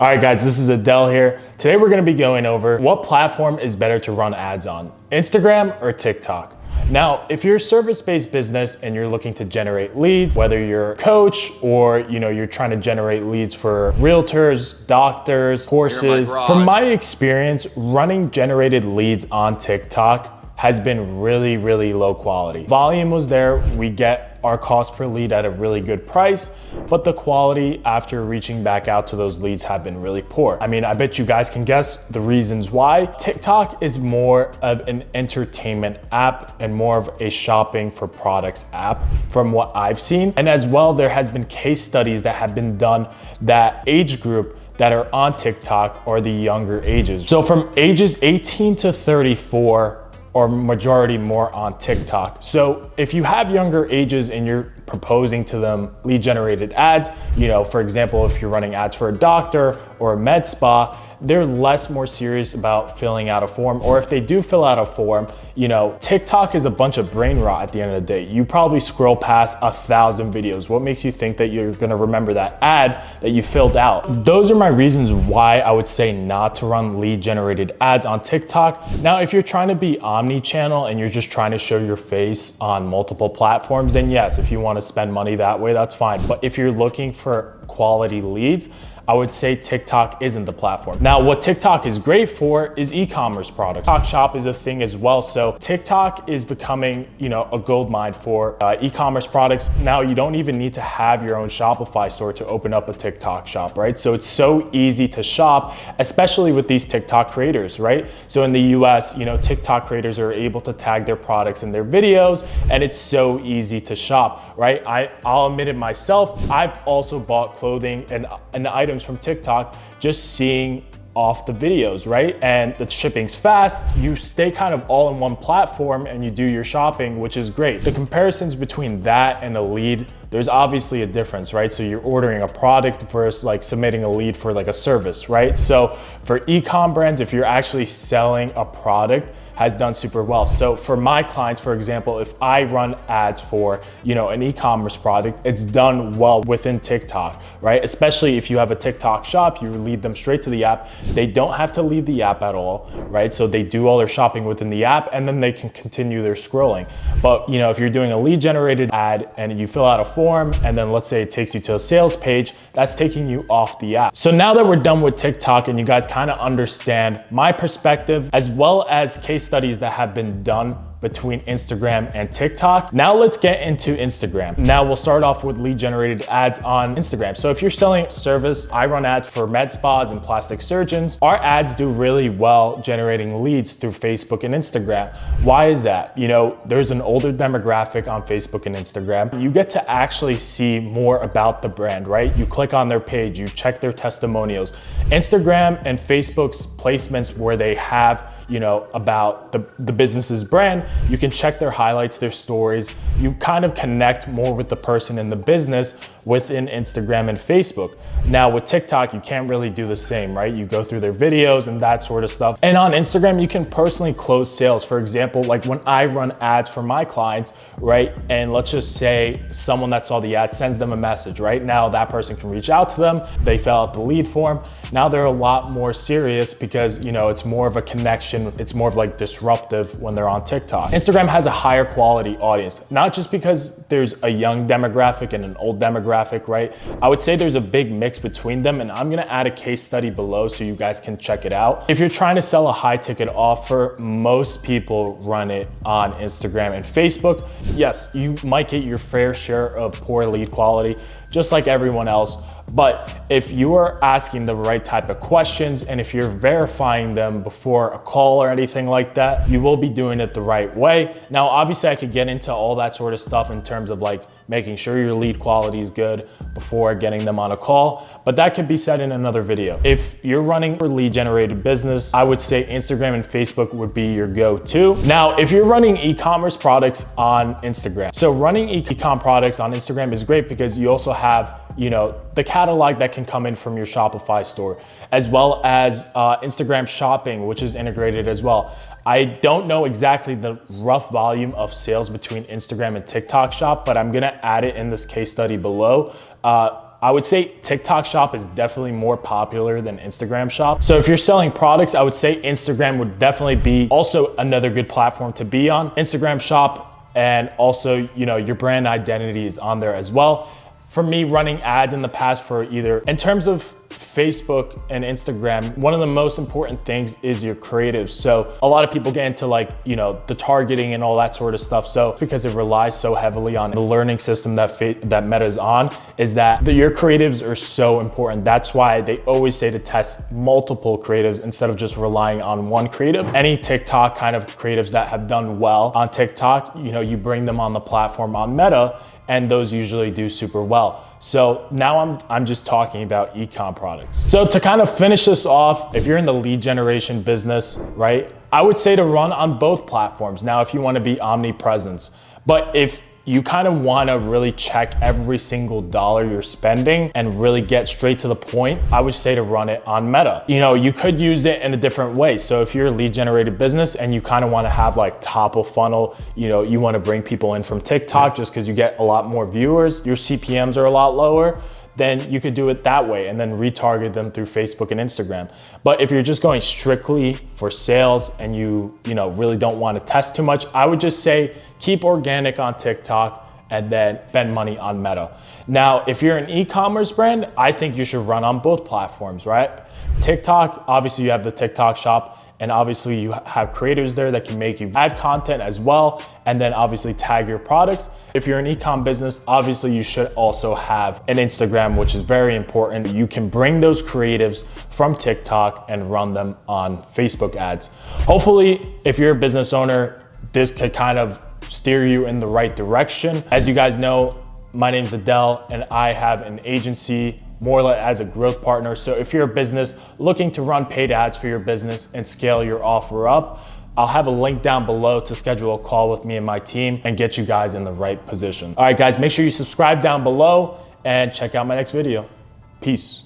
All right, guys, this is Adele here. Today we're gonna be going over what platform is better to run ads on, Instagram or TikTok. Now, if you're a service-based business and you're looking to generate leads, whether you're a coach or you're trying to generate leads for realtors, doctors, courses, from my experience, running generated leads on TikTok has been really, really low quality. Volume was there, we get our cost per lead at a really good price, but the quality after reaching back out to those leads have been really poor. I mean, I bet you guys can guess the reasons why. TikTok is more of an entertainment app and more of a shopping for products app from what I've seen. And as well, there has been case studies that have been done that age group that are on TikTok are the younger ages. So from ages 18 to 34, or majority more on TikTok. So if you have younger ages and you're proposing to them lead generated ads, for example, if you're running ads for a doctor or a med spa, they're more serious about filling out a form, or if they do fill out a form, TikTok is a bunch of brain rot at the end of the day. You probably scroll past 1,000 videos. What makes you think that you're gonna remember that ad that you filled out? Those are my reasons why I would say not to run lead generated ads on TikTok. Now, if you're trying to be omni-channel and you're just trying to show your face on multiple platforms, then yes, if you wanna spend money that way, that's fine. But if you're looking for quality leads, I would say TikTok isn't the platform. Now, what TikTok is great for is e-commerce products. TikTok Shop is a thing as well. So TikTok is becoming, a gold mine for e-commerce products. Now, you don't even need to have your own Shopify store to open up a TikTok shop, right? So it's so easy to shop, especially with these TikTok creators, right? So in the US, TikTok creators are able to tag their products in their videos, and it's so easy to shop, right? I'll admit it myself, I've also bought clothing and items from TikTok just seeing off the videos, right? And the shipping's fast. You stay kind of all in one platform and you do your shopping, which is great. The comparisons between that and a lead, there's obviously a difference, right? So you're ordering a product versus like submitting a lead for like a service, right? So for e-com brands, if you're actually selling a product, has done super well. So for my clients, for example, if I run ads for, an e-commerce product, it's done well within TikTok, right? Especially if you have a TikTok shop, you lead them straight to the app. They don't have to leave the app at all, right? So they do all their shopping within the app and then they can continue their scrolling. But, if you're doing a lead generated ad and you fill out a form and then let's say it takes you to a sales page, that's taking you off the app. So now that we're done with TikTok and you guys kind of understand my perspective as well as case studies that have been done between Instagram and TikTok. Now let's get into Instagram. Now we'll start off with lead generated ads on Instagram. So if you're selling a service, I run ads for med spas and plastic surgeons. Our ads do really well generating leads through Facebook and Instagram. Why is that? There's an older demographic on Facebook and Instagram. You get to actually see more about the brand, right? You click on their page, you check their testimonials. Instagram and Facebook's placements where they have about the business's brand, you can check their highlights, their stories. You kind of connect more with the person in the business within Instagram and Facebook. Now with TikTok, you can't really do the same, right? You go through their videos and that sort of stuff. And on Instagram, you can personally close sales. For example, like when I run ads for my clients, right? And let's just say someone that saw the ad sends them a message, right? Now that person can reach out to them. They fill out the lead form. Now they're a lot more serious because, it's more of a connection. It's more of like disruptive when they're on TikTok. Instagram has a higher quality audience, not just because there's a young demographic and an old demographic, right? I would say there's a big mix between them, and I'm gonna add a case study below so you guys can check it out. If you're trying to sell a high ticket offer, most people run it on Instagram and Facebook. Yes, you might get your fair share of poor lead quality, just like everyone else. But if you are asking the right type of questions and if you're verifying them before a call or anything like that, you will be doing it the right way. Now, obviously I could get into all that sort of stuff in terms of like making sure your lead quality is good before getting them on a call, but that could be said in another video. If you're running a lead generated business, I would say Instagram and Facebook would be your go-to. Now, if you're running e-commerce products on Instagram, so running e-com products on Instagram is great because you also have the catalog that can come in from your Shopify store, as well as Instagram shopping, which is integrated as well. I don't know exactly the rough volume of sales between Instagram and TikTok shop, but I'm gonna add it in this case study below. I would say TikTok Shop is definitely more popular than Instagram Shop. So if you're selling products, I would say Instagram would definitely be also another good platform to be on. Instagram Shop, and also, you know, your brand identity is on there as well. For me, running ads in the past for either, in terms of Facebook and Instagram, one of the most important things is your creatives. So a lot of people get into like, you know, the targeting and all that sort of stuff. So because it relies so heavily on the learning system that Meta is on, is that your creatives are so important. That's why they always say to test multiple creatives instead of just relying on one creative. Any TikTok kind of creatives that have done well on TikTok, you know, you bring them on the platform on Meta, and those usually do super well. So now I'm just talking about e-com products. So to kind of finish this off, if you're in the lead generation business, right, I would say to run on both platforms. Now, if you want to be omnipresent, but if you kind of want to really check every single dollar you're spending and really get straight to the point, I would say to run it on Meta. You know, you could use it in a different way. So if you're a lead generated business and you kind of want to have like top of funnel, you know, you want to bring people in from TikTok just because you get a lot more viewers, your CPMs are a lot lower, then you could do it that way and then retarget them through Facebook and Instagram. But if you're just going strictly for sales and you know, really don't want to test too much, I would just say keep organic on TikTok and then spend money on Meta. Now, if you're an e-commerce brand, I think you should run on both platforms, right? TikTok, obviously you have the TikTok Shop, and obviously you have creators there that can make you add content as well, and then obviously tag your products. If you're an e-com business, obviously you should also have an Instagram, which is very important. You can bring those creatives from TikTok and run them on Facebook ads. Hopefully, if you're a business owner, this could kind of steer you in the right direction. As you guys know, my name's Adele, and I have an agency more like as a growth partner. So if you're a business looking to run paid ads for your business and scale your offer up, I'll have a link down below to schedule a call with me and my team and get you guys in the right position. All right, guys, make sure you subscribe down below and check out my next video. Peace.